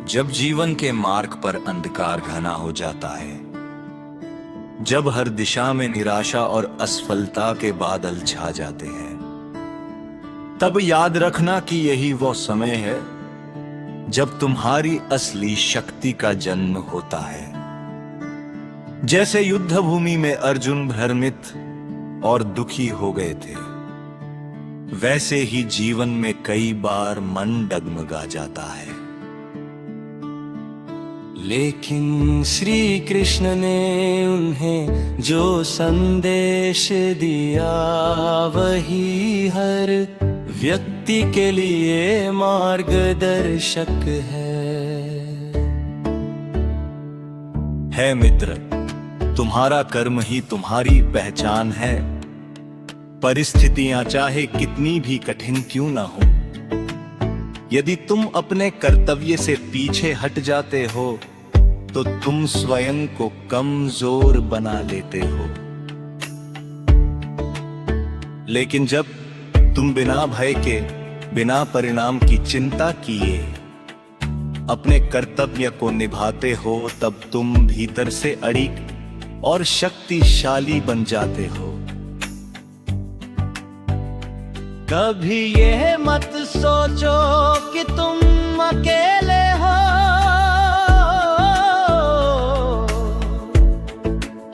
जब जीवन के मार्ग पर अंधकार घना हो जाता है, जब हर दिशा में निराशा और असफलता के बादल छा जाते हैं, तब याद रखना कि यही वो समय है जब तुम्हारी असली शक्ति का जन्म होता है। जैसे युद्ध भूमि में अर्जुन भ्रमित और दुखी हो गए थे, वैसे ही जीवन में कई बार मन डगमगा जाता है। लेकिन श्री कृष्ण ने उन्हें जो संदेश दिया, वही हर व्यक्ति के लिए मार्गदर्शक है मित्र, तुम्हारा कर्म ही तुम्हारी पहचान है। परिस्थितियां चाहे कितनी भी कठिन क्यों ना हो, यदि तुम अपने कर्तव्य से पीछे हट जाते हो तो तुम स्वयं को कमजोर बना लेते हो। लेकिन जब तुम बिना भय के, बिना परिणाम की चिंता किए अपने कर्तव्य को निभाते हो, तब तुम भीतर से अड़िग और शक्तिशाली बन जाते हो। कभी ये मत सोचो कि तुम अकेले हो,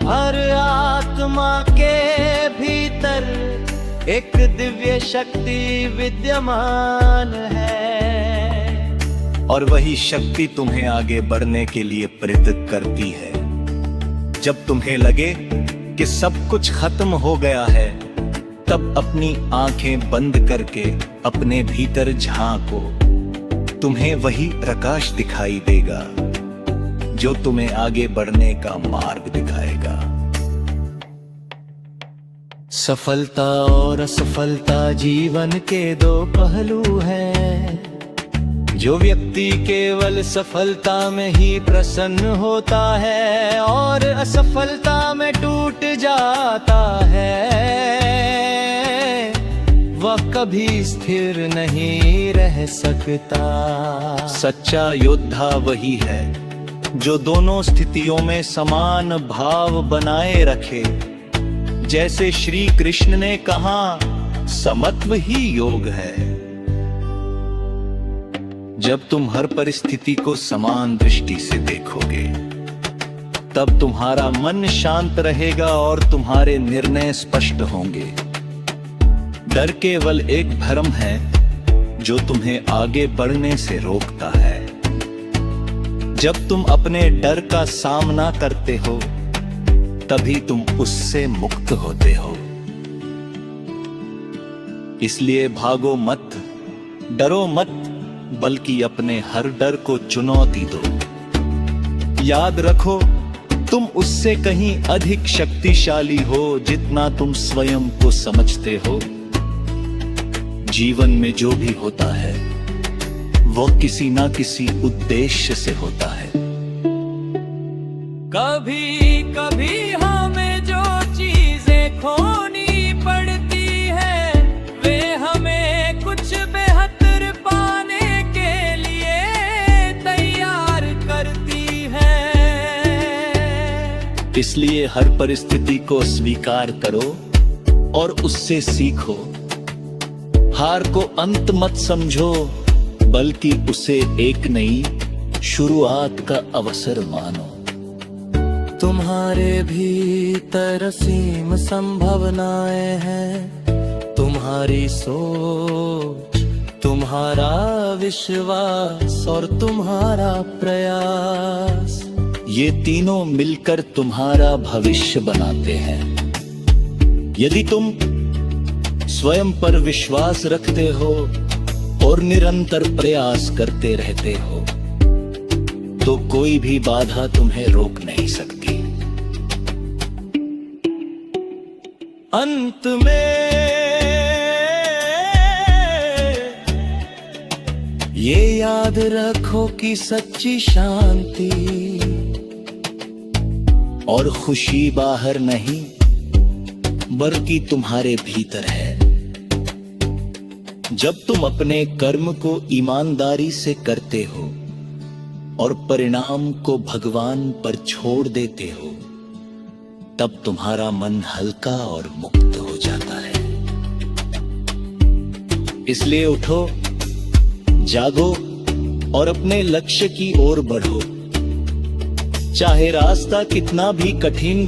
हर आत्मा के भीतर एक दिव्य शक्ति विद्यमान है, और वही शक्ति तुम्हें आगे बढ़ने के लिए प्रेरित करती है। जब तुम्हें लगे कि सब कुछ खत्म हो गया है, तब अपनी आंखें बंद करके अपने भीतर झांको। तुम्हें वही प्रकाश दिखाई देगा जो तुम्हें आगे बढ़ने का मार्ग दिखाएगा। सफलता और असफलता जीवन के दो पहलू हैं। जो व्यक्ति केवल सफलता में ही प्रसन्न होता है और असफलता में टूट जाता है, वह कभी स्थिर नहीं रह सकता। सच्चा योद्धा वही है जो दोनों स्थितियों में समान भाव बनाए रखे। जैसे श्री कृष्ण ने कहा, समत्व ही योग है। जब तुम हर परिस्थिति को समान दृष्टि से देखोगे, तब तुम्हारा मन शांत रहेगा और तुम्हारे निर्णय स्पष्ट होंगे। डर केवल एक भ्रम है जो तुम्हें आगे बढ़ने से रोकता है। जब तुम अपने डर का सामना करते हो, तभी तुम उससे मुक्त होते हो। इसलिए भागो मत, डरो मत, बल्कि अपने हर डर को चुनौती दो। याद रखो, तुम उससे कहीं अधिक शक्तिशाली हो जितना तुम स्वयं को समझते हो। जीवन में जो भी होता है, वो किसी ना किसी उद्देश्य से होता है। कभी कभी हमें जो चीजें खोनी पड़ती है, वे हमें कुछ बेहतर पाने के लिए तैयार करती है। इसलिए हर परिस्थिति को स्वीकार करो और उससे सीखो। हार को अंत मत समझो, बल्कि उसे एक नई शुरुआत का अवसर मानो। तुम्हारे भीतर असीम संभावनाएं हैं। तुम्हारी सोच, तुम्हारा विश्वास और तुम्हारा प्रयास, ये तीनों मिलकर तुम्हारा भविष्य बनाते हैं। यदि तुम स्वयं पर विश्वास रखते हो और निरंतर प्रयास करते रहते हो, तो कोई भी बाधा तुम्हें रोक नहीं सकती। अंत में ये याद रखो कि सच्ची शांति और खुशी बाहर नहीं, बल्कि तुम्हारे भीतर है। जब तुम अपने कर्म को ईमानदारी से करते हो, और परिणाम को भगवान पर छोड़ देते हो, तब तुम्हारा मन हल्का और मुक्त हो जाता है। इसलिए उठो, जागो और अपने लक्ष्य की ओर बढ़ो, चाहे रास्ता कितना भी कठिन